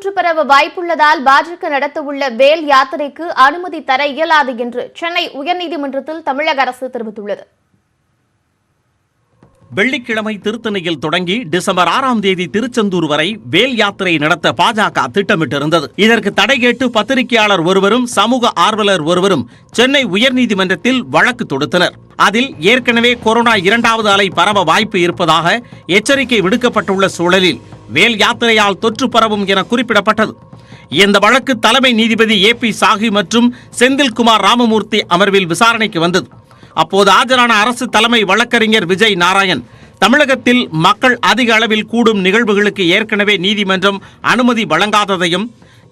தொற்று பரவ வாய்ப்புள்ளதால் பாஜக நடத்தவுள்ள வேல் யாத்திரைக்கு அனுமதி தர இயலாது என்று சென்னை உயர்நீதிமன்றத்தில் தமிழக அரசு தெரிவித்துள்ளது. வெள்ளிக்கிழமை திருத்தணியில் தொடங்கி டிசம்பர் 6ஆம் தேதி திருச்செந்தூர் வரை வேல் யாத்திரை நடத்த பாஜக திட்டமிட்டிருந்தது. இதற்கு தடை கேட்டு பத்திரிகையாளர் ஒருவரும் சமூக ஆர்வலர் ஒருவரும் சென்னை உயர்நீதிமன்றத்தில் வழக்கு தொடுத்தனர். அதில் ஏற்கனவே கொரோனா 2வது அலை பரவ வாய்ப்பு இருப்பதாக எச்சரிக்கை விடுக்கப்பட்டுள்ள சூழலில் வேல் யாத்திரையால் தொற்று பரவும் என குறிப்பிடப்பட்டது. இந்த வழக்கு தலைமை நீதிபதி AP சாஹி மற்றும் செந்தில்குமார் ராமமூர்த்தி அமர்வில் விசாரணைக்கு வந்தது. அப்போது ஆஜரான அரசு தலைமை வழக்கறிஞர் விஜய் நாராயண், தமிழகத்தில் மக்கள் அதிக அளவில் கூடும் நிகழ்வுகளுக்கு ஏற்கனவே நீதிமன்றம் அனுமதி வழங்காததையும்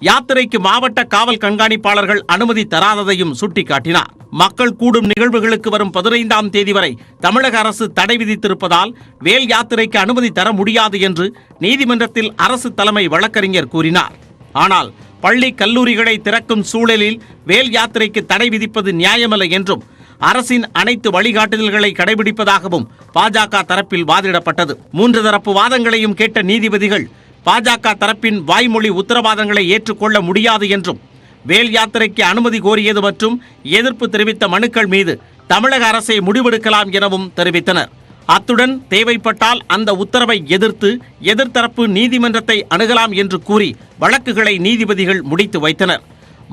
யாத்திரைக்கு மாவட்ட காவல் கண்காணிப்பாளர்கள் அனுமதி தராததையும் சுட்டிக்காட்டினார். மக்கள் கூடும் நிகழ்வுகளுக்கு வரும் 15ஆம் தேதி வரை தமிழக அரசு தடை விதித்திருப்பதால் வேல் யாத்திரைக்கு அனுமதி தர முடியாது என்று நீதிமன்றத்தில் அரசு தலைமை வழக்கறிஞர் கூறினார். ஆனால் பள்ளி கல்லூரிகளை திறக்கும் சூழலில் வேல் யாத்திரைக்கு தடை விதிப்பது நியாயமல்ல என்றும் அரசின் அனைத்து வழிகாட்டுதல்களை கடைபிடிப்பதாகவும் பாஜக தரப்பில் வாதிடப்பட்டது. 3 தரப்பு வாதங்களையும் கேட்ட நீதிபதிகள் பாஜக தரப்பின் வாய்மொழி உத்தரவாதங்களை ஏற்றுக்கொள்ள முடியாது என்றும் வேல் யாத்திரைக்கு அனுமதி கோரியது மற்றும் எதிர்ப்பு தெரிவித்த மனுக்கள் மீது தமிழக அரசை முடிவெடுக்கலாம் எனவும் தெரிவித்தனர். அத்துடன் தேவைப்பட்டால் அந்த உத்தரவை எதிர்த்து எதிர்த்தரப்பு நீதிமன்றத்தை அணுகலாம் என்று கூறி வழக்குகளை நீதிபதிகள் முடித்து வைத்தனர்.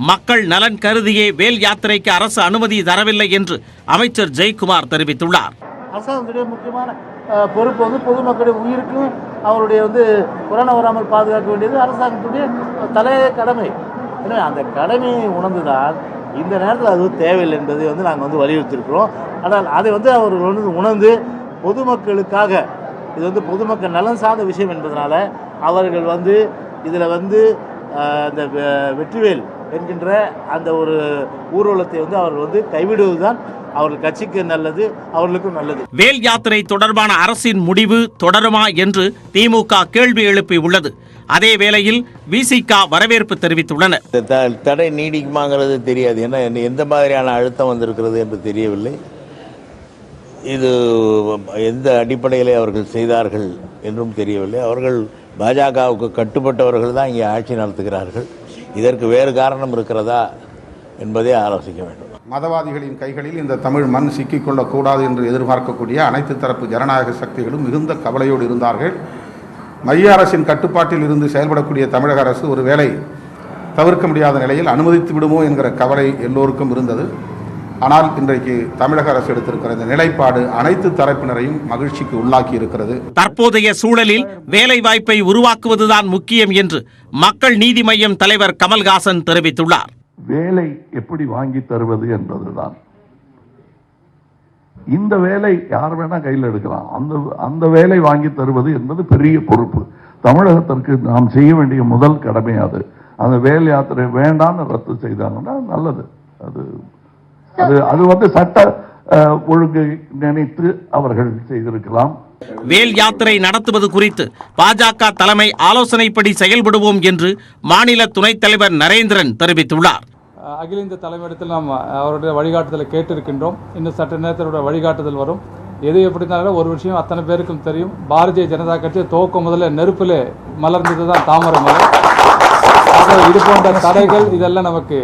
மக்கள் நலன் கருதியே வேல் யாத்திரைக்கு அரசு அனுமதி தரவில்லை என்று அமைச்சர் ஜெயக்குமார் தெரிவித்துள்ளார். அரசாங்கத்துடைய முக்கியமான பொறுப்பு பொதுமக்களுடைய உயிருக்கும் அவருடைய கொரோனா வராமல் பாதுகாக்க வேண்டியது அரசாங்கத்துடைய தலைய கடமை. எனவே அந்த கடமையை உணர்ந்துதான் இந்த நேரத்தில் அது தேவையில்லை என்பதை நாங்கள் வலியுறுத்தியிருக்கிறோம். ஆனால் அதை அவர்கள் உணர்ந்து பொதுமக்களுக்காக இது பொதுமக்கள் நலன் சார்ந்த விஷயம் என்பதனால அவர்கள் இதில் அந்த வெற்றிவேல் என்கின்ற அந்த ஒரு ஊர்வலத்தை அவர்கள் கைவிடுவதுதான் அவர்கள் கட்சிக்கு நல்லது, அவர்களுக்கும் நல்லது. வேல் யாத்திரை தொடர்பான அரசின் முடிவு தொடருமா என்று திமுக கேள்வி எழுப்பி உள்ளது. அதே வேளையில் விசிக வரவேற்பு தெரிவித்துள்ளனர். தடை நீடிக்குமாங்கிறது தெரியாது, ஏன்னா எந்த மாதிரியான அழுத்தம் வந்திருக்கிறது என்று தெரியவில்லை. இது எந்த அடிப்படையிலே அவர்கள் செய்தார்கள் என்றும் தெரியவில்லை. அவர்கள் பாஜகவுக்கு கட்டுப்பட்டவர்கள் தான் இங்கே ஆட்சி நடத்துகிறார்கள். இதற்கு வேறு காரணம் இருக்கிறதா என்பதை ஆலோசிக்க வேண்டும். மதவாதிகளின் கைகளில் இந்த தமிழ் மண் சிக்கிக்கொள்ளக்கூடாது என்று எதிர்பார்க்கக்கூடிய அனைத்து தரப்பு ஜனநாயக சக்திகளும் மிகுந்த கவலையோடு இருந்தார்கள். மைய அரசின் கட்டுப்பாட்டில் இருந்து செயல்படக்கூடிய தமிழக அரசு ஒரு வேளை தவிர்க்க முடியாத நிலையில் அனுமதித்து விடுமோ என்கிற கவலை எல்லோருக்கும் இருந்தது. ஆனால் இன்றைக்கு தமிழக அரசு எடுத்திருக்கிற இந்த நிலைப்பாடு அனைத்து தரப்பினரையும் மகிழ்ச்சிக்கு உள்ளாக்கி இருக்கிறது. தற்போதைய சூழலில் வேலை வாய்ப்பை உருவாக்குவதுதான் முக்கியம் என்று மக்கள் நீதி மய்யம் தலைவர் கமல்ஹாசன் தெரிவித்துள்ளார். வேலை எப்படி வாங்கி தருவது என்பதுதான். இந்த வேலை யார் வேணா கையில் எடுக்கலாம். அந்த வேலை வாங்கி தருவது என்பது பெரிய பொறுப்பு. தமிழகத்திற்கு நாம் செய்ய வேண்டிய முதல் கடமை அது. அந்த வேல் யாத்திரை வேண்டாம்னு ரத்து செய்தாங்கன்னா நல்லது. அது சட்ட ஒழுங்கை நினைத்து அவர்கள் செய்திருக்கலாம். வேல் யாத்திரை நடத்துவது குறித்து பாஜக தலைமை ஆலோசனைப்படி செயல்படுவோம் என்று மாநில துணைத் தலைவர் நரேந்திரன் தெரிவித்துள்ளார். அகில இந்திய தலைமையிடத்தில் நாம் அவருடைய வழிகாட்டுதலை கேட்டிருக்கின்றோம். இன்னும் சட்ட நேரத்தினுடைய வழிகாட்டுதல் வரும். எது எப்படி இருந்தாலும் ஒரு விஷயம் அத்தனை பேருக்கும் தெரியும். பாரதிய ஜனதா கட்சி துவக்கம் முதல்ல நெருப்பிலே மலர்ந்தது தான் தாமரை மலர். இது போன்ற தடைகள் இதெல்லாம் நமக்கு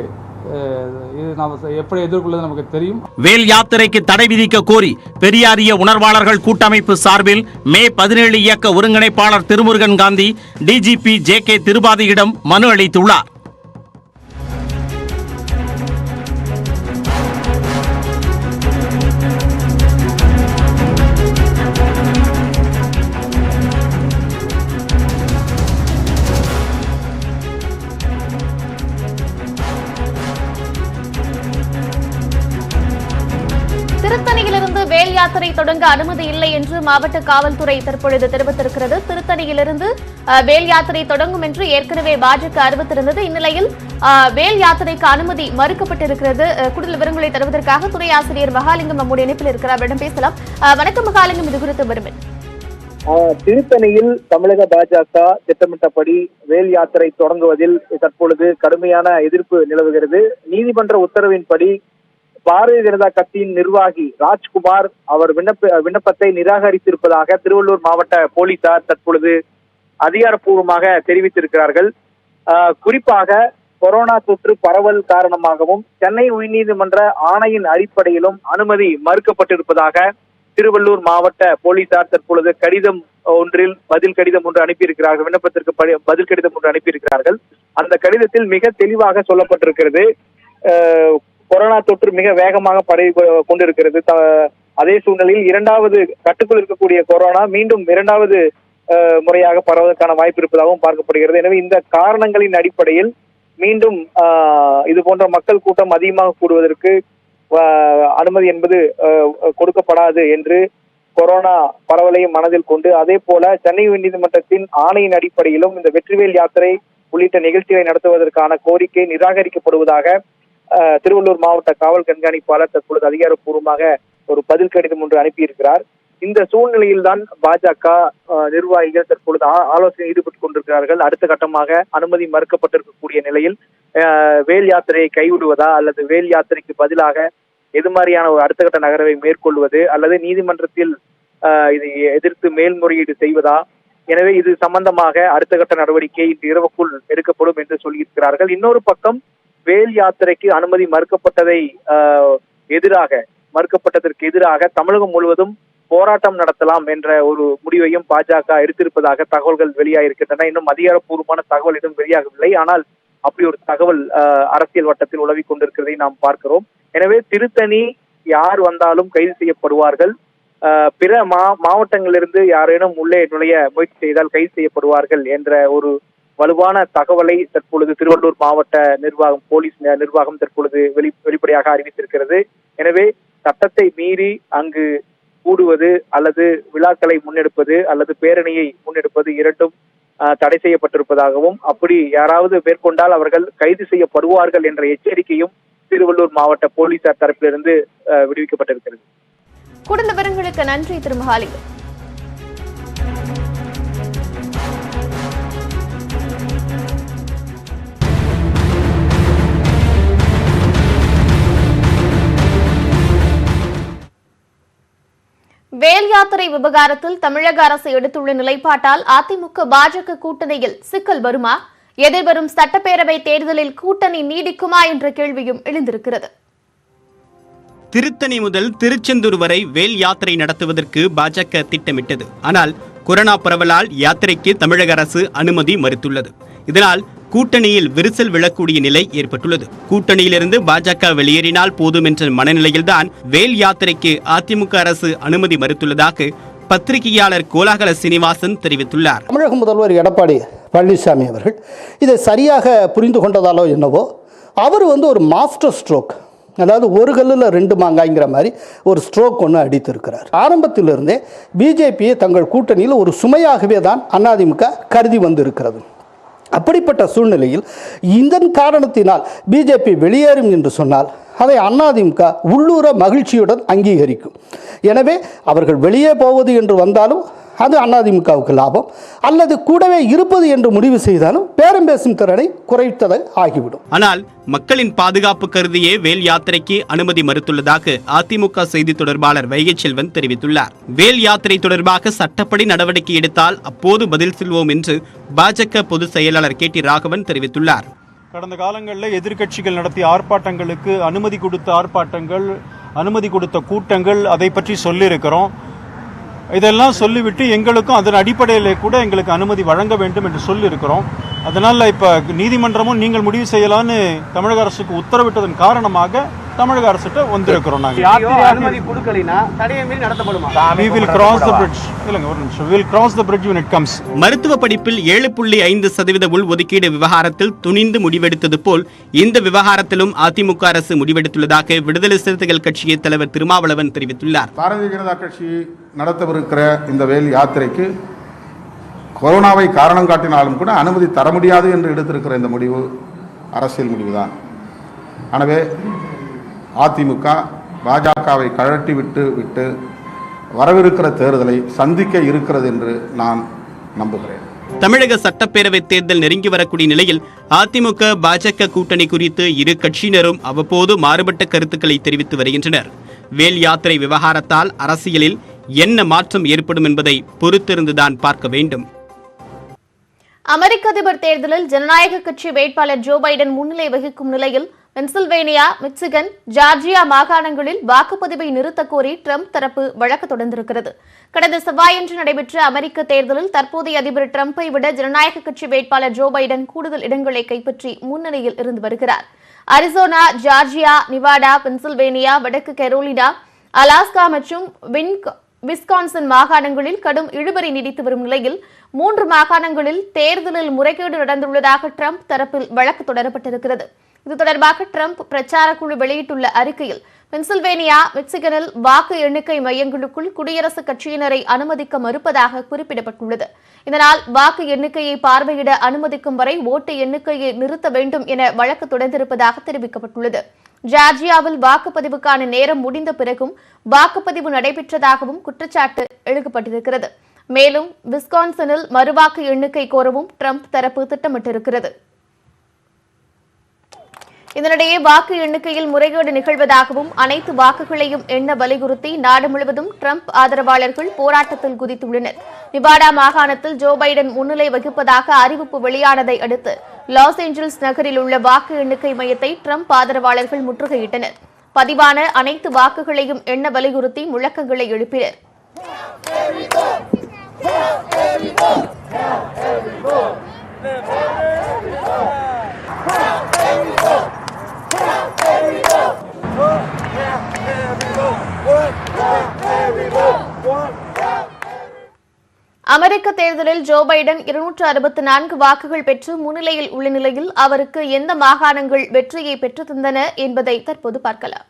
எப்படி எதிர்கொள்வது நமக்கு தெரியும். வேல் யாத்திரைக்கு தடை விதிக்க கோரி பெரியாரிய உணர்வாளர்கள் கூட்டமைப்பு சார்பில் மே 17 இயக்க ஒருங்கிணைப்பாளர் திருமுருகன் காந்தி DGP JK திருபாதியிடம் மனு அளித்துள்ளார். திருத்தணியிலிருந்து வேல் யாத்திரை தொடங்க அனுமதி இல்லை என்று மாவட்ட காவல்துறை தற்பொழுது தெரிவித்திருக்கிறது. திருத்தணியிலிருந்து வேல் யாத்திரை தொடங்கும் என்று ஏற்கனவே பாஜக அறிவித்திருந்தது. இந்நிலையில் வேல் யாத்திரைக்கு அனுமதி மறுக்கப்பட்டிருக்கிறது. கூடுதல் விவரங்களை தருவதற்காக துறை ஆசிரியர் மகாலிங்கம் நம்முடைய இணைப்பில் இருக்கிறார். அவரிடம் பேசலாம். வணக்கம் மகாலிங்கம், இது குறித்து விவரம். திருத்தணியில் தமிழக பாஜக திட்டமிட்டபடி வேல் யாத்திரை தொடங்குவதில் தற்பொழுது கடுமையான எதிர்ப்பு நிலவுகிறது. நீதிமன்ற உத்தரவின்படி பாரதிய ஜனதா கட்சியின் நிர்வாகி ராஜ்குமார் அவர் விண்ணப்பத்தை நிராகரித்திருப்பதாக திருவள்ளூர் மாவட்ட போலீசார் தற்பொழுது அதிகாரப்பூர்வமாக தெரிவித்திருக்கிறார்கள். குறிப்பாக கொரோனா தொற்று பரவல் காரணமாகவும் சென்னை உயர்நீதிமன்ற ஆணையின் அடிப்படையிலும் அனுமதி மறுக்கப்பட்டிருப்பதாக திருவள்ளூர் மாவட்ட போலீசார் தற்பொழுது கடிதம் ஒன்றில் பதில் கடிதம் ஒன்று அனுப்பியிருக்கிறார்கள். விண்ணப்பத்திற்கு பதில் கடிதம் ஒன்று அனுப்பியிருக்கிறார்கள். அந்த கடிதத்தில் மிக தெளிவாக சொல்லப்பட்டிருக்கிறது, கொரோனா தொற்று மிக வேகமாக பரவி கொண்டிருக்கிறது. அதே சூழ்நிலையில் இரண்டாவது கட்டுக்குள் இருக்கக்கூடிய கொரோனா மீண்டும் இரண்டாவது முறையாக பரவதற்கான வாய்ப்பு இருப்பதாகவும் பார்க்கப்படுகிறது. எனவே இந்த காரணங்களின் அடிப்படையில் மீண்டும் இது போன்ற மக்கள் கூட்டம் அதிகமாக கூடுவதற்கு அனுமதி என்பது கொடுக்கப்படாது என்று கொரோனா பரவலையும் மனதில் கொண்டு, அதே போல சென்னை உயர்நீதிமன்றத்தின் ஆணையின் அடிப்படையிலும் இந்த வெற்றிவேல் யாத்திரை உள்ளிட்ட நிகழ்ச்சிகளை நடத்துவதற்கான கோரிக்கை நிராகரிக்கப்படுவதாக திருவள்ளூர் மாவட்ட காவல் கண்காணிப்பாளர் தற்பொழுது அதிகாரப்பூர்வமாக ஒரு பதில் கடிதம் ஒன்று அனுப்பியிருக்கிறார். இந்த சூழ்நிலையில் தான் பாஜக நிர்வாகிகள் தற்பொழுது ஆலோசனை ஈடுபட்டுக் கொண்டிருக்கிறார்கள். அடுத்த கட்டமாக அனுமதி மறுக்கப்பட்டிருக்கக்கூடிய நிலையில் வேல் யாத்திரையை கைவிடுவதா அல்லது வேல் யாத்திரைக்கு பதிலாக எது மாதிரியான ஒரு அடுத்த கட்ட நகர்வை மேற்கொள்வது அல்லது நீதிமன்றத்தில் இதை எதிர்த்து மேல்முறையீடு செய்வதா, எனவே இது சம்பந்தமாக அடுத்த கட்ட நடவடிக்கை இன்று இரவுக்குள் எடுக்கப்படும் என்று சொல்லியிருக்கிறார்கள். இன்னொரு பக்கம் வேல் யாத்திரைக்கு அனுமதி மறுக்கப்பட்டதற்கு எதிராக தமிழகம் முழுவதும் போராட்டம் நடத்தலாம் என்ற ஒரு முடிவையும் பாஜக எடுத்திருப்பதாக தகவல்கள் வெளியாகிருக்கின்றன. இன்னும் அதிகாரப்பூர்வமான தகவல் எதுவும் வெளியாகவில்லை. ஆனால் அப்படி ஒரு தகவல் அரசியல் வட்டத்தில் உலவிக் கொண்டிருக்கிறதை நாம் பார்க்கிறோம். எனவே திருத்தணி யார் வந்தாலும் கைது செய்யப்படுவார்கள். பிற மாவட்டங்களிலிருந்து யாரேனும் உள்ளே நுழைய முயற்சி செய்தால் கைது செய்யப்படுவார்கள் என்ற ஒரு வலுவான தகவலை தற்பொழுது திருவள்ளூர் மாவட்ட நிர்வாகம், போலீஸ் நிர்வாகம் தற்பொழுது வெளிப்படையாக அறிவித்திருக்கிறது. எனவே சட்டத்தை மீறி அங்கு கூடுவது அல்லது விழாக்களை முன்னெடுப்பது அல்லது பேரணியை முன்னெடுப்பது இரண்டும் தடை செய்யப்பட்டிருப்பதாகவும், அப்படி யாராவது மேற்கொண்டால் அவர்கள் கைது செய்யப்படுவார்கள் என்ற எச்சரிக்கையும் திருவள்ளூர் மாவட்ட போலீசார் தரப்பிலிருந்து விடுவிக்கப்பட்டிருக்கிறது. கூடுதல் விவரங்களுக்கு நன்றி திரு மகாலிங்கம். வேல் யாத்திரை விவகாரத்தில் தமிழக அரசு எடுத்துள்ள நிலைப்பாட்டால் அதிமுக பாஜக கூட்டணியில் சிக்கல் வருமா? எதிர்வரும் சட்டப்பேரவை தேர்தலில் கூட்டணி நீடிக்குமா என்ற கேள்வியும் எழுந்திருக்கிறது. திருத்தணி முதல் திருச்செந்தூர் வரை வேல் யாத்திரை நடத்துவதற்கு பாஜக திட்டமிட்டது. ஆனால் கொரோனா பரவலால் யாத்திரைக்கு தமிழக அரசு அனுமதி மறுத்துள்ளது. இதனால் கூட்டணியில் விரிசல் விழக்கூடிய நிலை ஏற்பட்டுள்ளது. கூட்டணியிலிருந்து பாஜக வெளியேறினால் போதும் என்ற மனநிலையில்தான் வேல் யாத்திரைக்கு அதிமுக அரசு அனுமதி மறுத்துள்ளதாக பத்திரிகையாளர் கோலாகல சீனிவாசன் தெரிவித்துள்ளார். தமிழக முதல்வர் எடப்பாடி பழனிசாமி அவர்கள் இதை சரியாக புரிந்து கொண்டதாலோ என்னவோ, அவர் ஒரு மாஸ்டர் ஸ்ட்ரோக், அதாவது ஒரு கல்லில் ரெண்டு மாங்காய்ங்கிற மாதிரி ஒரு ஸ்ட்ரோக் ஒன்று அடித்திருக்கிறார். ஆரம்பத்திலிருந்தே பிஜேபியை தங்கள் கூட்டணியில் ஒரு சுமையாகவே தான் அதிமுக கருதி வந்திருக்கிறது. அப்படிப்பட்ட சூழ்நிலையில் இதன் காரணத்தினால் பிஜேபி வெளியேறும் என்று சொன்னால் அதை அதிமுக உள்ளூர மகிழ்ச்சியுடன் அங்கீகரிக்கும். எனவே அவர்கள் வெளியே போவது என்று வந்தாலும் அது அதிமுகவுக்கு லாபம், அல்லது கூடவே இருப்பது என்று முடிவு செய்தாலும் பேரம் பேசும் திறனை குறைத்தது ஆகிவிடும். ஆனால் மக்களின் பாதுகாப்பு கருதியே வேல் யாத்திரைக்கு அனுமதி மறுத்துள்ளதாக அதிமுக செய்தி தொடர்பாளர் வைகை செல்வன் தெரிவித்துள்ளார். வேல் யாத்திரை தொடர்பாக சட்டப்படி நடவடிக்கை எடுத்தால் அப்போது பதில் சொல்வோம் என்று பாஜக பொதுச் செயலாளர் KT ராகவன் தெரிவித்துள்ளார். கடந்த காலங்களில் எதிர்க்கட்சிகள் நடத்திய ஆர்ப்பாட்டங்களுக்கு அனுமதி கொடுத்த ஆர்ப்பாட்டங்கள், அனுமதி கொடுத்த கூட்டங்கள், அதை பற்றி சொல்லியிருக்கிறோம். இதெல்லாம் சொல்லிவிட்டு எங்களுக்கும் அதன் அடிப்படையில் கூட எங்களுக்கு அனுமதி வழங்க வேண்டும் என்று சொல்லியிருக்கிறோம். அதனால் இப்போ நீதிமன்றமும் நீங்கள் முடிவு செய்யலான்னு தமிழக அரசுக்கு உத்தரவிட்டதன் காரணமாக தமிழக அரசுகிட்ட வந்திருக்கிறோம். அனுமதி கொடுக்கலைனா தடையை மீறி நடத்தப்படுமா? We will cross the bridge. இல்லங்க ஒரு நிமிஷம். We will cross the bridge when it comes. மருத்துவ படிப்பில் 7.5% உள் ஒதுக்கீடு விவகாரத்தில் துணிந்து முடிவெடுத்தது போல் இந்த விவகாரத்திலும் அதிமுக அரசு முடிவெடுத்துள்ளதாக விடுதலை சிறுத்தைகள் கட்சியை தலைவர் திருமாவளவன் தெரிவித்துள்ளார். பாரதிய ஜனதா கட்சி நடத்தவிருக்கிற இந்த வேல் யாத்திரைக்கு கொரோனாவை காரணம் காட்டினாலும் கூட அனுமதி தர முடியாது என்று எடுத்திருக்கிற இந்த முடிவு அரசியல் முடிவுதான். எனவே அதிமுக பாஜகவை கழட்டி விட்டு வரவிருக்கிற தேர்தலை சந்திக்க இருக்கிறது என்று நான் நம்புகிறேன். தமிழக சட்டப்பேரவை தேர்தல் நெருங்கி வரக்கூடிய நிலையில் அதிமுக பாஜக கூட்டணி குறித்து இரு கட்சியினரும் அவ்வப்போது மாறுபட்ட கருத்துக்களை தெரிவித்து வருகின்றனர். வேல் யாத்திரை விவகாரத்தால் அரசியலில் என்ன மாற்றம் ஏற்படும் என்பதை பொறுத்திருந்துதான் பார்க்க வேண்டும். அமெரிக்க அதிபர் தேர்தலில் ஜனநாயக கட்சி வேட்பாளர் ஜோ பைடன் முன்னிலை வகிக்கும் நிலையில் பென்சில்வேனியா, மிச்சிகன், ஜார்ஜியா மாகாணங்களில் வாக்குப்பதிவை நிறுத்தக் கோரி ட்ரம்ப் தரப்பு வழக்கு தொடர்ந்திருக்கிறது. கடந்த செவ்வாயன்று நடைபெற்ற அமெரிக்க தேர்தலில் தற்போதைய அதிபர் ட்ரம்பை விட ஜனநாயக கட்சி வேட்பாளர் ஜோ பைடன் கூடுதல் இடங்களை கைப்பற்றி முன்னணியில் இருந்து வருகிறார். அரிசோனா, ஜார்ஜியா, நிவாடா, பென்சில்வேனியா, வடக்கு கரோலினா, அலாஸ்கா மற்றும் விஸ்கான்சன் மாகாணங்களில் கடும் இழுபறி நீடித்து வரும் நிலையில் 3 மாகாணங்களில் தேர்தலில் முறைகேடு நடந்துள்ளதாக ட்ரம்ப் தரப்பில் வழக்கு தொடரப்பட்டிருக்கிறது. இது தொடர்பாக ட்ரம்ப் பிரச்சார குழு வெளியிட்டுள்ள அறிக்கையில் பென்சில்வேனியா, மிச்சிகனில் வாக்கு எண்ணிக்கை மையங்களுக்குள் குடியரசுக் கட்சியினரை அனுமதிக்க மறுப்பதாக குறிப்பிடப்பட்டுள்ளது. இதனால் வாக்கு எண்ணிக்கையை பார்வையிட அனுமதிக்கும் வரை ஓட்டு எண்ணிக்கையை நிறுத்த வேண்டும் என வழக்கு தொடர்ந்திருப்பதாக தெரிவிக்கப்பட்டுள்ளது. ஜார்ஜியாவில் வாக்குப்பதிவுக்கான நேரம் முடிந்த பிறகும் வாக்குப்பதிவு நடைபெற்றதாகவும் குற்றச்சாட்டு எழுப்பப்பட்டிருக்கிறது. மேலும் விஸ்கான்சனில் மறுவாக்கு எண்ணிக்கை கோரவும் ட்ரம்ப் தரப்பு திட்டமிட்டிருக்கிறது. இதனிடையே வாக்கு எண்ணிக்கையில் முறைகேடு நிகழ்வதாகவும் அனைத்து வாக்குகளையும் எண்ண வலியுறுத்தி நாடு முழுவதும் ட்ரம்ப் ஆதரவாளர்கள் போராட்டத்தில் குதித்துள்ளனர். நிவாடா மாகாணத்தில் ஜோ பைடன் முன்னிலை வகிப்பதாக அறிவிப்பு வெளியானதை அடுத்து லாஸ் ஏஞ்சல்ஸ் நகரில் உள்ள வாக்கு எண்ணிக்கை மையத்தை ட்ரம்ப் ஆதரவாளர்கள் முற்றுகையிட்டனர். பதிவான அனைத்து வாக்குகளையும் எண்ண வலியுறுத்தி முழக்கங்களை எழுப்பினர். அமெரிக்க தேர்தலில் ஜோ பைடன் 264 வாக்குகள் பெற்று முன்னிலையில் உள்ள நிலையில் அவருக்கு எந்த மாகாணங்கள் வெற்றியை பெற்று தந்தன என்பதை தற்போது பார்க்கலாம்.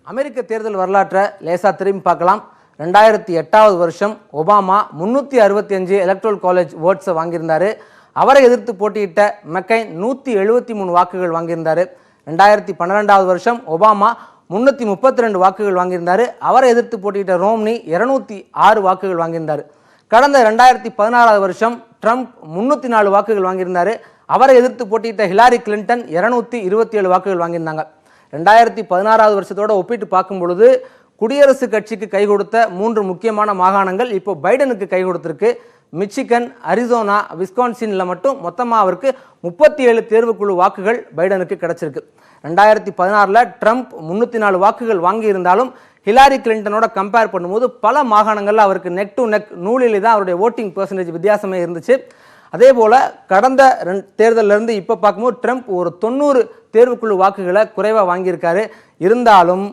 அமெரிக்க தேர்தல் வரலாற்றை லேசா திரும்பி பார்க்கலாம். 2008 வருஷம் ஒபாமா 365 எலக்ட்ரல் காலேஜ் ஓட்ஸை வாங்கியிருந்தாரு. அவரை எதிர்த்து போட்டியிட்ட மெக்கைன் 173 வாக்குகள் வாங்கியிருந்தாரு. 2012 வருஷம் ஒபாமா 332 வாக்குகள் வாங்கியிருந்தாரு. அவரை எதிர்த்து போட்டியிட்ட ரோம்னி 206 வாக்குகள் வாங்கியிருந்தார். கடந்த 2016 வருஷம் ட்ரம்ப் 304 வாக்குகள் வாங்கியிருந்தாரு. அவரை எதிர்த்து போட்டியிட்ட ஹிலாரி கிளின்டன் 227 வாக்குகள் வாங்கியிருந்தாங்க. 2016 வருஷத்தோட ஒப்பிட்டு பார்க்கும் பொழுது குடியரசுக் கட்சிக்கு கை கொடுத்த 3 முக்கியமான மாகாணங்கள் இப்போ பைடனுக்கு கை கொடுத்திருக்கு. மிச்சிகன், அரிசோனா, விஸ்கான்சினில் மட்டும் மொத்தமாக அவருக்கு 37 தேர்வுக்குழு வாக்குகள் பைடனுக்கு கிடைச்சிருக்கு. 2016 ட்ரம்ப் 304 வாக்குகள் வாங்கியிருந்தாலும் ஹிலாரி கிளின்டனோட கம்பேர் பண்ணும்போது பல மாகாணங்களில் அவருக்கு நெக் டு நெக் நூலிலே தான் அவருடைய ஓட்டிங் பெர்சன்டேஜ் வித்தியாசமே இருந்துச்சு. அதே போல் கடந்த தேர்தலிருந்து இப்போ பார்க்கும்போது ட்ரம்ப் ஒரு 90 தேர்வுக்குழு வாக்குகளை குறைவாக வாங்கியிருக்காரு. இருந்தாலும்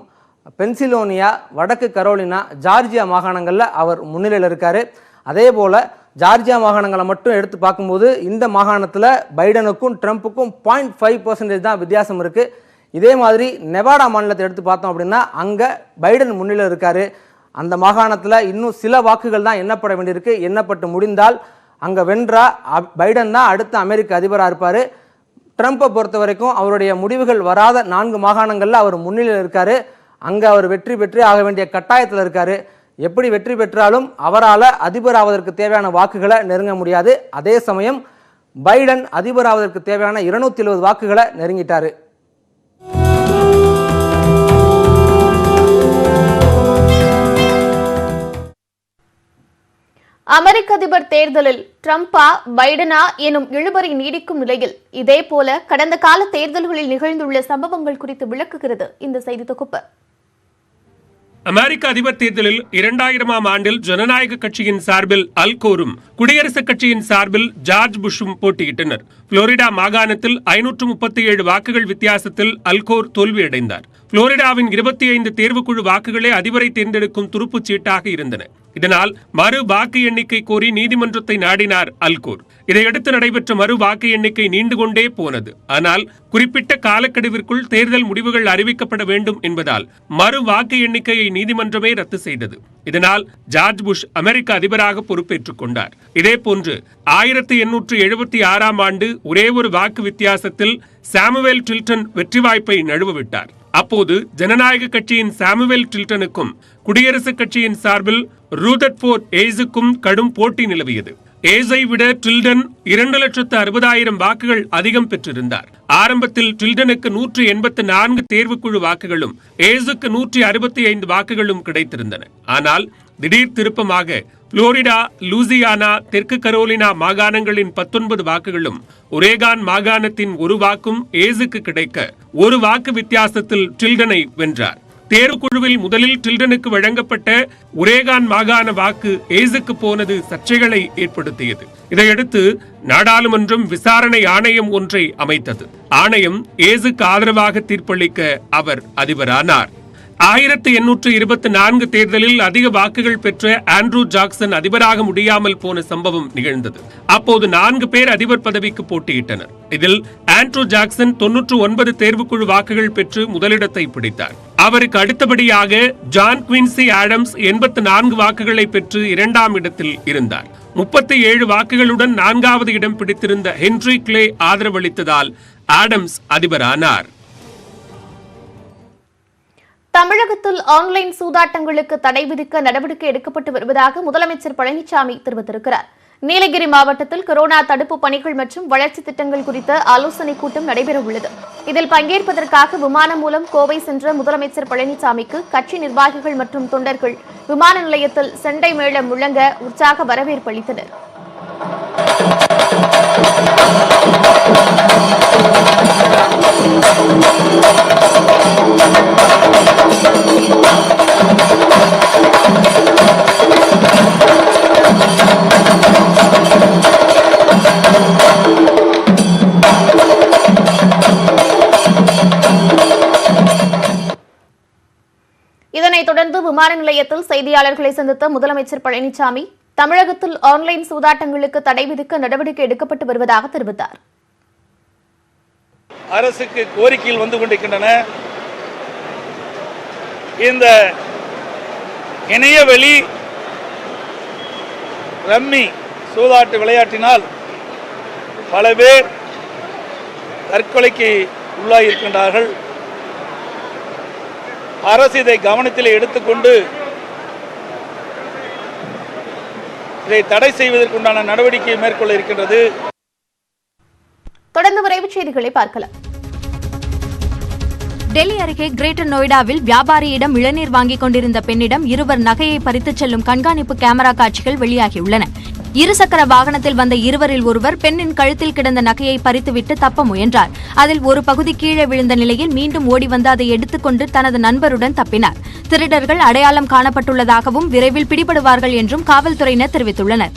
பென்சில்வேனியா, வடக்கு கரோலினா, ஜார்ஜியா மாகாணங்களில் அவர் முன்னிலையில் இருக்கார். அதே போல் ஜார்ஜியா மாகாணங்களை மட்டும் எடுத்து பார்க்கும்போது இந்த மாகாணத்தில் பைடனுக்கும் ட்ரம்ப்புக்கும் 0.5% தான் வித்தியாசம் இருக்குது. இதே மாதிரி நெவாடா மாநிலத்தை எடுத்து பார்த்தோம் அப்படின்னா அங்கே பைடன் முன்னிலையில் இருக்கார். அந்த மாகாணத்தில் இன்னும் சில வாக்குகள் தான் எண்ணப்பட வேண்டியிருக்கு. எண்ணப்பட்டு முடிந்தால் அங்கே வென்றா பைடன் தான் அடுத்த அமெரிக்க அதிபராக இருப்பார். ட்ரம்ப்பை பொறுத்த வரைக்கும் அவருடைய முடிவுகள் வராத 4 மாகாணங்களில் அவர் முன்னிலையில் இருக்கார். அங்கே அவர் வெற்றி பெற்று ஆக வேண்டிய கட்டாயத்தில் இருக்கார். எப்படி வெற்றி பெற்றாலும் அவரால் அதிபர் ஆவதற்கு தேவையான வாக்குகளை நெருங்க முடியாது. அதே சமயம் பைடன் அதிபர் ஆவதற்கு தேவையான 270 வாக்குகளை நெருங்கிட்டார். அமெரிக்க அதிபர் தேர்தலில் ட்ரம்பா பைடனா எனும் இழுபறி நீடிக்கும் நிலையில் இதேபோல கடந்த கால தேர்தல்களில் நிகழ்ந்துள்ள சம்பவங்கள் குறித்து விளக்குகிறது இந்த செய்தி தொகுப்பு. அமெரிக்க அதிபர் தேர்தலில் 2000ஆம் ஆண்டில் ஜனநாயக கட்சியின் சார்பில் அல் கோரும் குடியரசுக் கட்சியின் சார்பில் ஜார்ஜ் புஷும் போட்டியிட்டனர். புளோரிடா மாகாணத்தில் 537 வாக்குகள் வித்தியாசத்தில் அல் கோர் தோல்வியடைந்தார். புளோரிடாவின் 25 தேர்வுக்குழு வாக்குகளே அதிபரை தேர்ந்தெடுக்கும் துருப்புச் சீட்டாக இருந்தன. இதனால் மறு வாக்கு எண்ணிக்கை கோரி நீதிமன்றத்தை நாடினார் அல்கோர். இதையடுத்து நடைபெற்ற மறு வாக்கு எண்ணிக்கை நீண்டு கொண்டே போனது. ஆனால் குறிப்பிட்ட காலக்கெடுவிற்குள் தேர்தல் முடிவுகள் அறிவிக்கப்பட வேண்டும் என்பதால் மறு வாக்கு எண்ணிக்கையை நீதிமன்றமே ரத்து செய்தது. இதனால் ஜார்ஜ் புஷ் அமெரிக்க அதிபராக பொறுப்பேற்றுக் கொண்டார். இதேபோன்று 1876ஆம் ஆண்டு ஒரே ஒரு வாக்கு வித்தியாசத்தில் சாமுவேல் டில்டன் வெற்றி வாய்ப்பை நழுவவிட்டார். அப்போது ஜனநாயக கட்சியின் சாமுவேல் டில்டனுக்கும் குடியரசுக் கட்சியின் சார்பில் ரூதர்ஃபோர்ட் ஏஸுக்கும் கடும் போட்டி நிலவியது. ஏஸை விட டில்டன் 2,60,000 வாக்குகள் அதிகம் பெற்றிருந்தார். ஆரம்பத்தில் டில்டனுக்கு 184 தேர்வுக்குழு வாக்குகளும் ஏஸுக்கு 165 வாக்குகளும் கிடைத்திருந்தன. ஆனால் திடீர் திருப்பமாக புளோரிடா, லூசியானா, தெற்கு கரோலினா மாகாணங்களின் 19 வாக்குகளும் ஒரேகான் மாகாணத்தின் 1 வாக்கும் ஏஸுக்கு கிடைக்க 1 வாக்கு வித்தியாசத்தில் டில்டனை வென்றார். தேர்வுக்குழுவில் முதலில் டில்டனுக்கு வழங்கப்பட்ட ஒரேகான் மாகாண வாக்கு ஏஸுக்கு போனது சர்ச்சைகளை ஏற்படுத்தியது. இதையடுத்து நாடாளுமன்றம் விசாரணை ஆணையம் ஒன்றை அமைத்தது. ஆணையம் ஏஸுக்கு ஆதரவாக தீர்ப்பளிக்க அவர் அதிபரானார். 1824 தேர்தலில் அதிக வாக்குகள் பெற்ற ஆண்ட்ரூ ஜாக்சன் அதிபராக முடியாமல் போன சம்பவம் நிகழ்ந்தது. அப்போது 4 பேர் அதிபர் பதவிக்கு போட்டியிட்டனர். இதில் ஆண்ட்ரூ ஜாக்சன் 99 தேர்வுக்குழு வாக்குகள் பெற்று முதலிடத்தை பிடித்தார். அவருக்கு அடுத்தபடியாக ஜான் குவின்சி ஆடம்ஸ் 84 வாக்குகளை பெற்று 2ஆம் இடத்தில் இருந்தார். 37 வாக்குகளுடன் 4வது இடம் பிடித்திருந்த ஹென்றி கிளே ஆதரவளித்ததால் ஆடம்ஸ் அதிபரானார். தமிழகத்தில் ஆன்லைன் சூதாட்டங்களுக்கு தடை விதிக்க நடவடிக்கை எடுக்கப்பட்டு வருவதாக முதலமைச்சர் பழனிசாமி தெரிவித்திருக்கிறார். நீலகிரி மாவட்டத்தில் கொரோனா தடுப்பு பணிகள் மற்றும் வளர்ச்சி திட்டங்கள் குறித்த ஆலோசனைக் கூட்டம் நடைபெறவுள்ளது. இதில் பங்கேற்பதற்காக விமானம் மூலம் கோவை சென்ற முதலமைச்சர் பழனிசாமிக்கு கட்சி நிர்வாகிகள் மற்றும் தொண்டர்கள் விமான நிலையத்தில் செண்டை மேளம் முழங்க உற்சாக வரவேற்பு அளித்தனர். இதனைத் தொடர்ந்து விமான நிலையத்தில் செய்தியாளர்களை சந்தித்த முதலமைச்சர் பழனிசாமி தமிழகத்தில் ஆன்லைன் சூதாட்டங்களுக்கு தடை விதிக்க நடவடிக்கை எடுக்கப்பட்டு வருவதாக தெரிவித்தார். அரசுக்கு கோரிக்கைகள் வந்து கொண்டிருக்கின்றன. இந்த இணையவெளி ரம்மி சூதாட்ட விளையாட்டினால் பல பேர் தற்கொலைக்கு உள்ளாகியிருக்கின்றார்கள். அரசு இதை கவனத்தில் எடுத்துக்கொண்டு இதை தடை செய்வதற்குண்டான நடவடிக்கை மேற்கொள்ள இருக்கின்றது. தொடர்ந்து விரைவுச் செய்திகளை பார்க்கலாம். டெல்லி அருகே கிரேட்டர் நொய்டாவில் வியாபாரியிடம் இளநீர் வாங்கிக் கொண்டிருந்த பெண்ணிடம் இருவர் நகையை பறித்துச் செல்லும் கண்காணிப்பு கேமரா காட்சிகள் வெளியாகியுள்ளன. இருசக்கர வாகனத்தில் வந்த இருவரில் ஒருவர் பெண்ணின் கழுத்தில் கிடந்த நகையை பறித்துவிட்டு தப்ப முயன்றார். அதில் ஒரு பகுதி கீழே விழுந்த நிலையில் மீண்டும் ஓடி வந்து அதை எடுத்துக்கொண்டு தனது நண்பருடன் தப்பினார். திருடர்கள் அடையாளம் காணப்பட்டுள்ளதாகவும் விரைவில் பிடிபடுவார்கள் என்றும் காவல்துறையினர் தெரிவித்துள்ளனர்.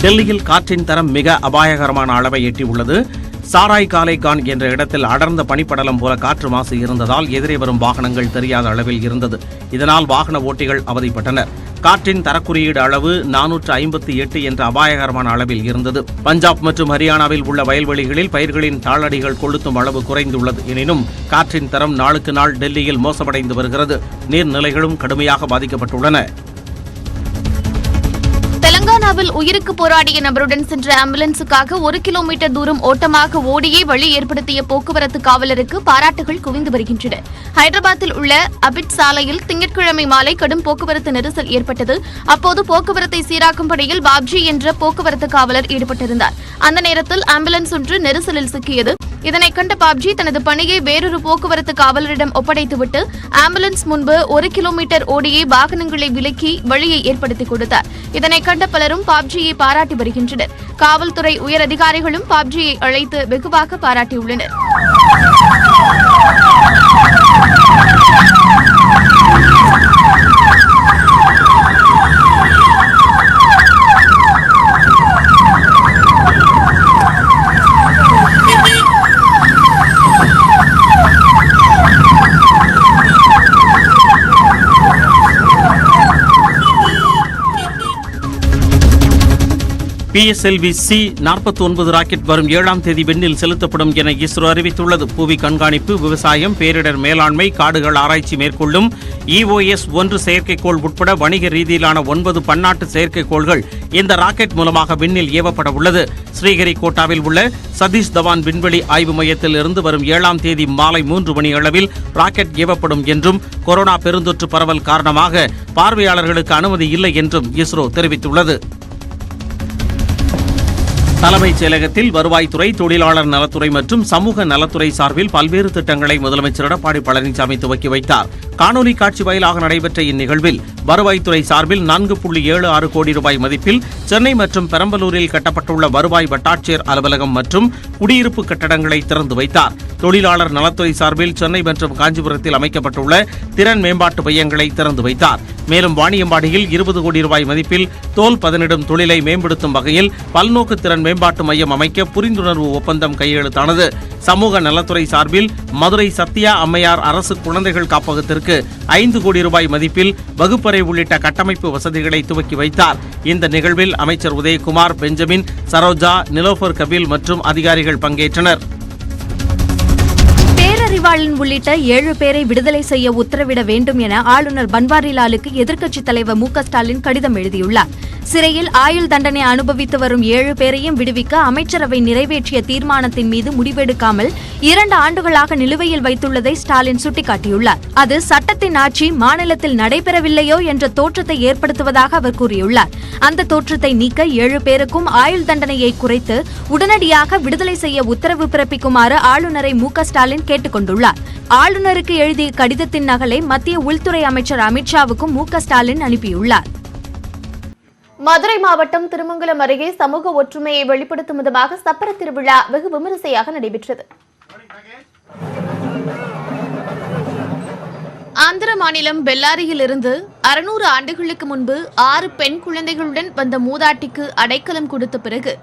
டெல்லியில் காற்றின் தரம் மிக அபாயகரமான அளவை எட்டியுள்ளது. சாராய் காலைகான் என்ற இடத்தில் அடர்ந்த பனிப்படலம் போல காற்று மாசு இருந்ததால் எதிரே வரும் வாகனங்கள் தெரியாத அளவில் இருந்தது. இதனால் வாகன ஓட்டிகள் அவதிப்பட்டனர். காற்றின் தரக்குறியீடு அளவு 458 என்ற அபாயகரமான அளவில் இருந்தது. பஞ்சாப் மற்றும் ஹரியானாவில் உள்ள வயல்வெளிகளில் பயிர்களின் தாளடிகள் கொளுத்தும் அளவு குறைந்துள்ளது. எனினும் காற்றின் தரம் நாளுக்கு நாள் டெல்லியில் மோசமடைந்து வருகிறது. நீர்நிலைகளும் கடுமையாக பாதிக்கப்பட்டுள்ளன. தெலங்கானாவில் உயிருக்கு போராடிய நபருடன் சென்ற ஆம்புலன்ஸுக்காக 1 கிலோமீட்டர் தூரம் ஓட்டமாக ஓடியே வழி ஏற்படுத்திய போக்குவரத்து காவலருக்கு பாராட்டுகள் குவிந்து வருகின்றன. ஹைதராபாத்தில் உள்ள அபிட் சாலையில் திங்கட்கிழமை மாலை கடும் போக்குவரத்து நெரிசல் ஏற்பட்டது. அப்போது போக்குவரத்தை சீராக்கும் பணியில் பாப்ஜி என்ற போக்குவரத்து காவலர் ஈடுபட்டிருந்தார். அந்த நேரத்தில் ஆம்புலன்ஸ் ஒன்று நெரிசலில் சிக்கியது. இதனை கண்ட பாப்ஜி தனது பணியை வேறொரு போக்குவரத்து காவலரிடம் ஒப்படைத்துவிட்டு ஆம்புலன்ஸ் முன்பு 1 கிலோமீட்டர் ஓடியே வாகனங்களை விலக்கி வழியை ஏற்படுத்திக் கொடுத்தார். இதனை கண்ட பலரும் பாப்ஜியை பாராட்டி வருகின்றனர். காவல்துறை உயர் அதிகாரிகளும் பாப்ஜியை அழைத்து வெகுவாக பாராட்டியுள்ளனர். PSLV-C 49 ராக்கெட் வரும் 7ஆம் தேதி விண்ணில் செலுத்தப்படும் என இஸ்ரோ அறிவித்துள்ளது. புவி கண்காணிப்பு, விவசாயம், பேரிடர் மேலாண்மை, காடுகள் ஆராய்ச்சி மேற்கொள்ளும் EOS-1 செயற்கைக்கோள் உட்பட வணிக ரீதியிலான 9 பன்னாட்டு செயற்கைக்கோள்கள் இந்த ராக்கெட் மூலமாக விண்ணில் ஏவப்பட உள்ளது. ஸ்ரீஹரிகோட்டாவில் உள்ள சதீஷ் தவான் விண்வெளி ஆய்வு மையத்தில் இருந்து வரும் 7ஆம் தேதி மாலை 3 மணி அளவில் ராக்கெட் ஏவப்படும் என்றும் கொரோனா பெருந்தொற்று பரவல் காரணமாக பார்வையாளர்களுக்கு அனுமதி இல்லை என்றும் இஸ்ரோ தெரிவித்துள்ளது. தலைமைச் செயலகத்தில் வருவாய்த்துறை, தொழிலாளர் நலத்துறை மற்றும் சமூக நலத்துறை சார்பில் பல்வேறு திட்டங்களை முதலமைச்சர் எடப்பாடி பழனிசாமி துவக்கி வைத்தார். காணொலி காட்சி வாயிலாக நடைபெற்ற இந்நிகழ்வில் வருவாய்த்துறை சார்பில் 4.76 கோடி ரூபாய் மதிப்பில் சென்னை மற்றும் பெரம்பலூரில் கட்டப்பட்டுள்ள வருவாய் வட்டாட்சியர் அலுவலகம் மற்றும் குடியிருப்பு கட்டடங்களை திறந்து வைத்தார். தொழிலாளர் நலத்துறை சார்பில் சென்னை மற்றும் காஞ்சிபுரத்தில் அமைக்கப்பட்டுள்ள திறன் மேம்பாட்டு மையங்களை திறந்து வைத்தார். மேலும் வாணியம்பாடியில் 20 கோடி ரூபாய் மதிப்பில் தோல் பதனிடும் தொழிலை மேம்படுத்தும் வகையில் பல்நோக்கு திறன் மேம்பாட்டு மையம் அமைக்க புரிந்துணர்வு ஒப்பந்தம் கையெழுத்தானது. சமூக நலத்துறை சார்பில் மதுரை சத்யா அம்மையார் அரசு குழந்தைகள் காப்பகத்திற்கு 5 கோடி ரூபாய் மதிப்பில் வகுப்பறை உள்ளிட்ட கட்டமைப்பு வசதிகளை துவக்கி வைத்தார். இந்த நிகழ்வில் அமைச்சர் உதயகுமார், பெஞ்சமின், சரோஜா, நிலோஃபர் கபில் மற்றும் அதிகாரிகள் பங்கேற்றனர். பேரறிவாளன் உள்ளிட்ட 7 பேரை விடுதலை செய்ய உத்தரவிட வேண்டும் என ஆளுநர் பன்வாரிலாலுக்கு எதிர்க்கட்சித் தலைவர் மு க ஸ்டாலின் கடிதம் எழுதியுள்ளார். சிறையில் ஆயுள் தண்டனை அனுபவித்து வரும் 7 பேரையும் விடுவிக்க அமைச்சரவை நிறைவேற்றிய தீர்மானத்தின் மீது முடிவெடுக்காமல் 2 ஆண்டுகளாக நிலுவையில் வைத்துள்ளதை ஸ்டாலின் சுட்டிக்காட்டியுள்ளார். அது சட்டத்தின் ஆட்சி மாநிலத்தில் நடைபெறவில்லையோ என்ற தோற்றத்தை ஏற்படுத்துவதாக அவர் கூறியுள்ளார். அந்த தோற்றத்தை நீக்க 7 பேருக்கும் ஆயுள் தண்டனையை குறைத்து உடனடியாக விடுதலை செய்ய உத்தரவு பிறப்பிக்குமாறு ஆளுநரை மு க ஸ்டாலின் கேட்டுக் கொண்டுள்ளார். ஆளுநருக்கு எழுதிய கடிதத்தின் நகலை மத்திய உள்துறை அமைச்சர் அமித்ஷாவுக்கும் மு க ஸ்டாலின் அனுப்பியுள்ளார். மதுரை மாவட்டம் திருமங்கலம் அருகே சமூக ஒற்றுமையை வெளிப்படுத்தும் விதமாக சப்பர திருவிழா வெகு விமரிசையாக நடைபெற்றது. ஆந்திர மாநிலம் பெல்லாரியில் இருந்து 600 ஆண்டுகளுக்கு முன்பு 6 பெண் குழந்தைகளுடன் வந்த மூதாட்டிக்கு அடைக்கலம் கொடுத்த பிறகு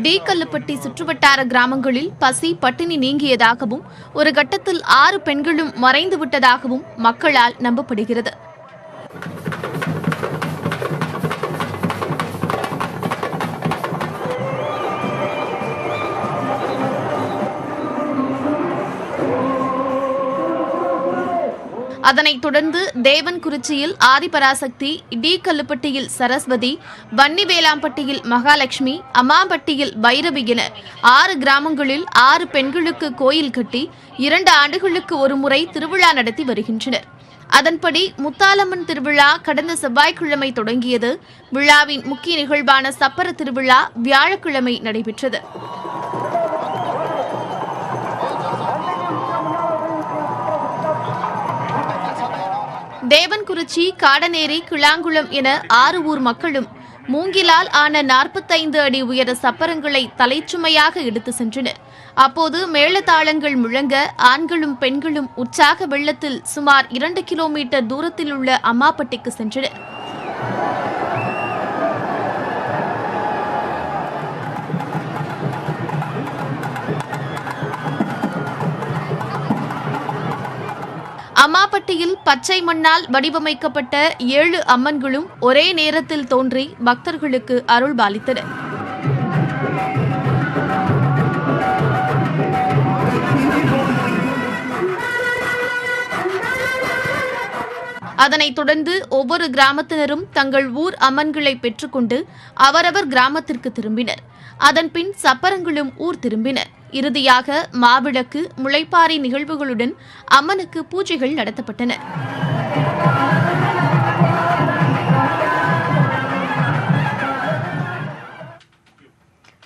டி-கல்லுப்பட்டி சுற்றுவட்டார கிராமங்களில் பசி பட்டினி நீங்கியதாகவும் ஒரு கட்டத்தில் 6 பெண்களும் மறைந்து விட்டதாகவும் மக்களால் நம்பப்படுகிறது. அதனைத் தொடர்ந்து தேவன்குறிச்சியில் ஆதிபராசக்தி, டி-கல்லுப்பட்டியில் சரஸ்வதி, வன்னிவேலாம்பட்டியில் மகாலட்சுமி, அம்மாம்பட்டியில் பைரவி என 6 கிராமங்களில் 6 பெண்களுக்கு கோயில் கட்டி 2 ஆண்டுகளுக்கு ஒரு முறை திருவிழா நடத்தி வருகின்றனர். அதன்படி முத்தாலம்மன் திருவிழா கடந்த செவ்வாய்க்கிழமை தொடங்கியது. விழாவின் முக்கிய நிகழ்வான சப்பர திருவிழா வியாழக்கிழமை நடைபெற்றது. தேவன்குறிச்சி, காடநேரி, கிளாங்குளம் என 6 ஊர் மக்களும் மூங்கிலால் ஆன 45 அடி உயர சப்பரங்களை தலைச்சுமையாக எடுத்து சென்றனர். அப்போது மேளதாளங்கள் முழங்க ஆண்களும் பெண்களும் உற்சாக வெள்ளத்தில் சுமார் 2 கிலோமீட்டர் தூரத்தில் உள்ள அம்மாப்பட்டிக்கு சென்றனர். அம்மாப்பட்டியில் பச்சை மண்ணால் வடிவமைக்கப்பட்ட 7 அம்மன்களும் ஒரே நேரத்தில் தோன்றி பக்தர்களுக்கு அருள் பாலித்தனர். அதனைத் தொடர்ந்து ஒவ்வொரு கிராமத்தினரும் தங்கள் ஊர் அம்மன்களை பெற்றுக்கொண்டு அவரவர் கிராமத்திற்கு திரும்பினர். அதன்பின் சப்பரங்களும் ஊர் திரும்பினர். இறுதியாக மாவிளக்கு, முளைப்பாரி நிகழ்வுகளுடன் அம்மனுக்கு பூஜைகள் நடத்தப்பட்டன.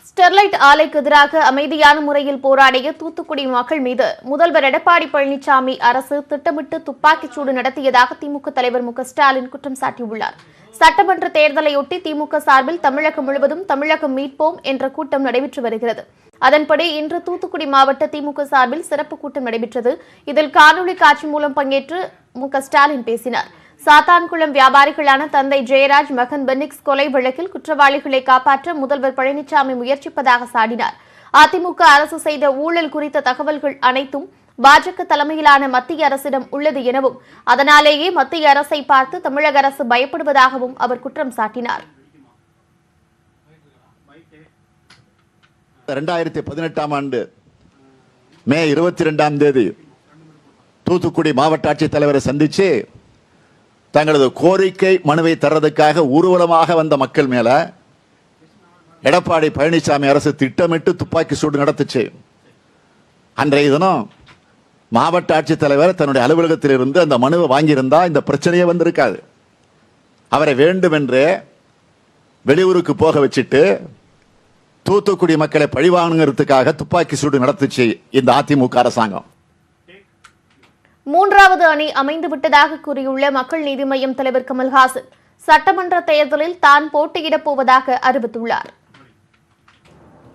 ஸ்டெர்லைட் ஆலைக்கு எதிராக அமைதியான முறையில் போராடிய தூத்துக்குடி மக்கள் மீது முதல்வர் எடப்பாடி பழனிசாமி அரசு திட்டமிட்டு துப்பாக்கிச்சூடு நடத்தியதாக திமுக தலைவர் மு க ஸ்டாலின் குற்றம் சாட்டியுள்ளார். சட்டமன்ற தேர்தலையொட்டி திமுக சார்பில் தமிழகம் முழுவதும் தமிழகம் மீட்போம் என்ற கூட்டம் நடைபெற்று வருகிறது. அதன்படி இன்று தூத்துக்குடி மாவட்ட திமுக சார்பில் சிறப்பு கூட்டம் நடைபெற்றது. இதில் காணொலி காட்சி மூலம் பங்கேற்று மு க ஸ்டாலின் பேசினார். சாத்தான்குளம் வியாபாரிகளான தந்தை ஜெயராஜ், மகன் பெனிக்ஸ் கொலை வழக்கில் குற்றவாளிகளை காப்பாற்ற முதல்வர் பழனிசாமி முயற்சிப்பதாக சாடினார். அதிமுக அரசு செய்த ஊழல் குறித்த தகவல்கள் அனைத்தும் பாஜக தலைமையிலான மத்திய அரசிடம் உள்ளது எனவும் அதனாலேயே மத்திய அரசை பார்த்து தமிழக அரசு பயப்படுவதாகவும் அவர் குற்றம் சாட்டினார். 2018 ஆண்டு மே 22ஆம் தேதி தூத்துக்குடி மாவட்ட ஆட்சித்தலைவரை சந்திச்சு தங்களது கோரிக்கை மனுவை தர்றதுக்காக ஊர்வலமாக வந்த மக்கள் மேல எடப்பாடி பழனிசாமி அரசு திட்டமிட்டு துப்பாக்கி சூடு நடத்துச்சு. அன்றைய தினம் மாவட்ட ஆட்சித்தலைவர் தன்னுடைய அலுவலகத்தில் இருந்து அந்த மனுவை வாங்கியிருந்தா இந்த பிரச்சனையே வந்திருக்காது. அவரை வேண்டுமென்றே வெளியூருக்கு போக வச்சுட்டு தூத்துக்குடி மக்களை பழிவாங்குறதுக்காக துப்பாக்கி சூடு நடத்துச்சு இந்த அதிமுக அரசாங்கம். மூன்றாவது அணி அமைந்து விட்டதாக கூறியுள்ள மக்கள் நீதி மய்யம் தலைவர் கமல்ஹாசன் சட்டமன்ற தேர்தலில் தான் போட்டியிடப் போவதாக அறிவித்துள்ளார்.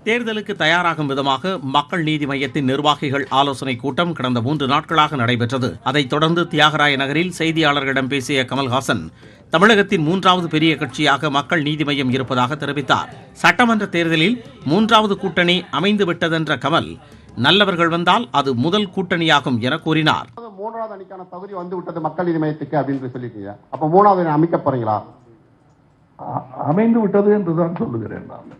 தேர்தலுக்கு தயாராகும் விதமாக மக்கள் நீதி மய்யத்தின் நிர்வாகிகள் ஆலோசனை கூட்டம் கடந்த 3 நாட்களாக நடைபெற்றது. அதைத் தொடர்ந்து தியாகராய நகரில் செய்தியாளர்களிடம் பேசிய கமல்ஹாசன் தமிழகத்தின் 3வது பெரிய கட்சியாக மக்கள் நீதி மய்யம் இருப்பதாக தெரிவித்தார். சட்டமன்ற தேர்தலில் 3வது கூட்டணி அமைந்து விட்டதென்ற கமல், நல்லவர்கள் வந்தால் அது முதல் கூட்டணியாகும் என கூறினார். 3வது அணிக்கான தகுதி வந்து விட்டது மக்கள் நீதி மய்யத்துக்கு அப்படின்னு சொல்லிட்டீங்க. அப்ப 3வது அணி அமைக்க போறீங்களா? அமைந்து விட்டது என்றுதான் சொல்லுகிறேன் நான்.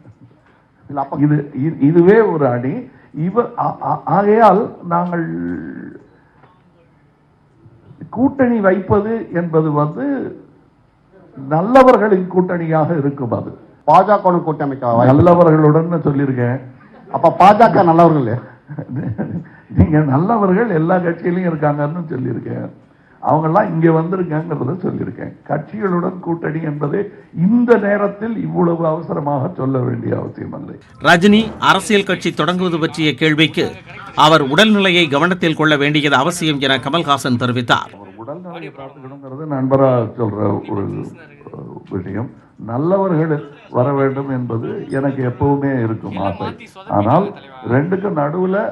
இதுவே ஒரு அணி. ஆகையால் நாங்கள் கூட்டணி வைப்பது என்பது நல்லவர்களின் கூட்டணியாக இருக்கும். அது பாஜக கூட்டமைக்க நல்லவர்களுடன் சொல்லியிருக்கேன். அப்ப பாஜக நல்லவர்கள் நீங்க நல்லவர்கள் எல்லா கட்சியிலையும் இருக்காங்கன்னு சொல்லியிருக்கேன். அவங்கெல்லாம் இங்கே வந்திருக்காங்கிறத சொல்லியிருக்கேன். கட்சிகளுடன் கூட்டணி என்பதை இந்த நேரத்தில் இவ்வளவு அவசரமாக சொல்ல வேண்டிய அவசியம் இல்லை. ரஜினி அரசியல் கட்சி தொடங்குவது பற்றிய கேள்விக்கு அவர் உடல்நிலையை கவனத்தில் கொள்ள வேண்டியது அவசியம் என கமல்ஹாசன் தெரிவித்தார். உடல்நிலையை பார்த்துக்கணுங்கிறது நண்பராக சொல்ற ஒரு விஷயம். நல்லவர்கள் வர வேண்டும் என்பது எனக்கு எப்பவுமே இருக்கும் ஆசை. ஆனால் ரெண்டுக்கும் நடுவில்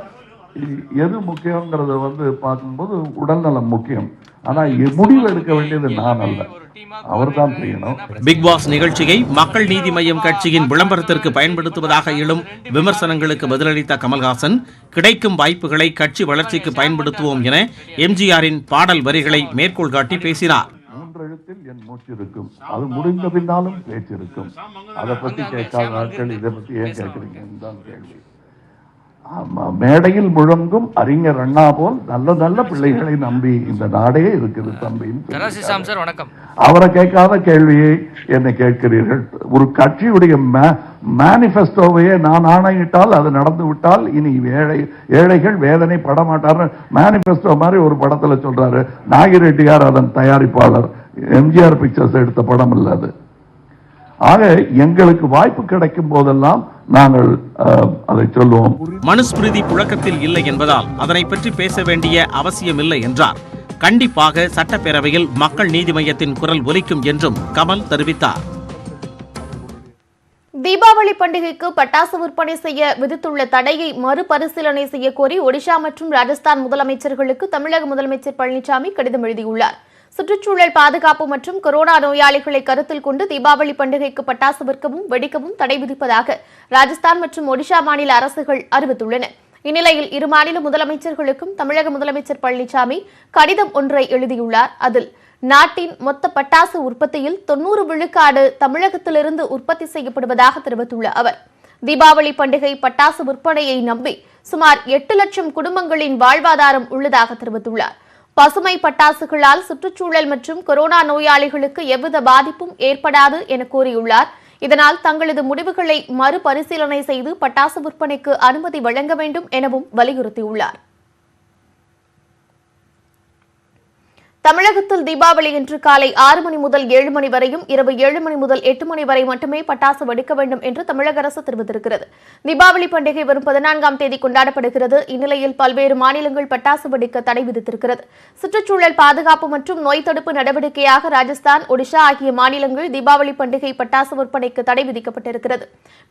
எது முக்கியங்கிறத பார்க்கும்போது உடல்நலம் முக்கியம். ஆனா முடிவு எடுக்க வேண்டியது நான் அல்ல, அவர் தான் செய்யணும். பிக் பாஸ் நிகழ்ச்சியை மக்கள் நீதி மய்யம் கட்சியின் விளம்பரத்திற்கு பயன்படுத்துவதாக எழும் விமர்சனங்களுக்கு பதிலளித்த கமல்ஹாசன், கிடைக்கும் வாய்ப்புகளை கட்சி வளர்ச்சிக்கு பயன்படுத்துவோம் என எம்ஜிஆரின் பாடல் வரிகளை மேற்கோள் காட்டி பேசினார். 3 எழுத்தில் என் மூச்சு இருக்கும், அது முடிந்த பின்னாலும் பேச்சு இருக்கும். அதை பத்தி கேட்காத நாட்கள் இதை பத்தி ஏன் கேட்குறீங்கன்னு தான் கேள்வி. மேடையில் முழங்கும் அறிஞர் அண்ணா போல் நல்ல நல்ல பிள்ளைகளை நம்பி இந்த நாடே இருக்குது தம்பின்னு அவரை கேட்காத கேள்வியை என்னை கேட்கிறீர்கள். ஒரு கட்சியுடைய மேனிபெஸ்டோவையே நான் ஆணையிட்டால் அது நடந்து விட்டால் இனி ஏழைகள் வேதனை படமாட்டார் மேனிபெஸ்டோ மாதிரி ஒரு படத்துல சொல்றாரு. நாகிரெட்டியார் அதன் தயாரிப்பாளர், எம்ஜிஆர் பிக்சர்ஸ் எடுத்த படம் இல்ல அது. ஆக எங்களுக்கு வாய்ப்பு கிடைக்கும் போதெல்லாம் நாங்கள் அதை சொல்லுவோம். மனுஸ்மிருதி புழக்கத்தில் இல்லை என்பதால் அதனை பற்றி பேச வேண்டிய அவசியம் இல்லை என்றார். கண்டிப்பாக சட்டப்பேரவையில் மக்கள் நீதி மய்யத்தின் குரல் ஒலிக்கும் என்றும் கமல் தெரிவித்தார். தீபாவளி பண்டிகைக்கு பட்டாசு விற்பனை செய்ய விதித்துள்ள தடையை மறுபரிசீலனை செய்ய கோரி ஒடிஷா மற்றும் ராஜஸ்தான் முதலமைச்சர்களுக்கு தமிழக முதலமைச்சர் பழனிசாமி கடிதம் எழுதியுள்ளார். சுற்றுச்சூழல் பாதுகாப்பு மற்றும் கொரோனா நோயாளிகளை கருத்தில் கொண்டு தீபாவளி பண்டிகைக்கு பட்டாசு விற்கவும் வெடிக்கவும் தடை விதிப்பதாக ராஜஸ்தான் மற்றும் ஒடிஷா மாநில அரசுகள் அறிவித்துள்ளன. இந்நிலையில் இரு மாநில முதலமைச்சர்களுக்கும் தமிழக முதலமைச்சர் பழனிசாமி கடிதம் ஒன்றை எழுதியுள்ளார். அதில் நாட்டின் மொத்த பட்டாசு உற்பத்தியில் 90 விழுக்காடு தமிழகத்திலிருந்து உற்பத்தி செய்யப்படுவதாக தெரிவித்துள்ள அவர், தீபாவளி பண்டிகை பட்டாசு விற்பனையை நம்பி சுமார் 8 லட்சம் குடும்பங்களின் வாழ்வாதாரம் உள்ளதாக தெரிவித்துள்ளார். பசுமை பட்டாசுகளால் சுற்றுச்சூழல் மற்றும் கொரோனா நோயாளிகளுக்கு எவ்வித பாதிப்பும் ஏற்படாது என கூறியுள்ளார். இதனால் தங்களது முடிவுகளை மறுபரிசீலனை செய்து பட்டாசு விற்பனைக்கு அனுமதி வழங்க வேண்டும் எனவும் வலியுறுத்தியுள்ளார். தமிழகத்தில் தீபாவளி இன்று காலை 6 மணி முதல் 7 மணி வரையும் இரவு 7 மணி முதல் 8 மணி வரை மட்டுமே பட்டாசு வெடிக்க வேண்டும் என்று தமிழக அரசு தெரிவித்திருக்கிறது. தீபாவளி பண்டிகை வரும் 14ஆம் தேதி கொண்டாடப்படுகிறது. இந்நிலையில் பல்வேறு மாநிலங்கள் பட்டாசு வெடிக்க தடை விதித்திருக்கிறது. சுற்றுச்சூழல் பாதுகாப்பு மற்றும் நோய் தடுப்பு நடவடிக்கையாக ராஜஸ்தான், ஒடிஷா ஆகிய மாநிலங்கள் தீபாவளி பண்டிகை பட்டாசு விற்பனைக்கு தடை விதிக்கப்பட்டிருக்கிறது.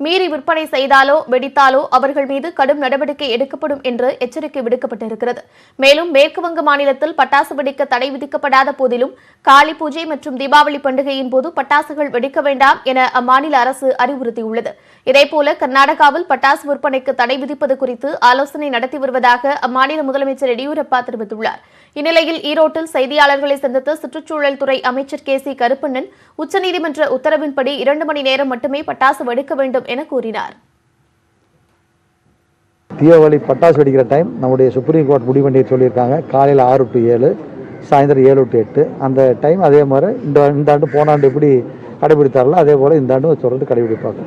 மீறி விற்பனை செய்தாலோ வெடித்தாலோ அவர்கள் மீது கடும் நடவடிக்கை எடுக்கப்படும் என்று எச்சரிக்கை விடுக்கப்பட்டிருக்கிறது. மேலும் மேற்குவங்க மாநிலத்தில் பட்டாசு வெடிக்க தடை விதிக்கப்படாத போதிலும் காளி பூஜை மற்றும் தீபாவளி பண்டிகையின் போது பட்டாசுகள் வெடிக்க வேண்டாம் என அம்மாநில அரசு அறிவுறுத்தியுள்ளது. இதேபோல கர்நாடகாவில் பட்டாசு விற்பனைக்கு தடை விதிப்பது குறித்து ஆலோசனை நடத்தி வருவதாக அம்மாநில முதலமைச்சர் எடியூரப்பா தெரிவித்துள்ளார். இந்நிலையில் ஈரோட்டில் செய்தியாளர்களை சந்தித்த சுற்றுச்சூழல் துறை அமைச்சர் KC கருப்பண்ணன் உச்சநீதிமன்ற உத்தரவின்படி 2 மணி நேரம் மட்டுமே பட்டாசு வெடிக்க வேண்டும் என கூறினார். தீபாவளி பட்டாசு வெடிக்கிற டைம் நம்முடைய சுப்ரீம் கோர்ட் முடிவு பண்ணி சொல்லியிருக்காங்க. காலையில் 6 to 7, சாயந்தரம் 7 to 8. அந்த டைம் அதே மாதிரி இந்த ஆண்டு போன ஆண்டு எப்படி கடைபிடித்தார்களோ அதே போல் இந்த ஆண்டு சொல்றது கடைபிடிப்பாங்க.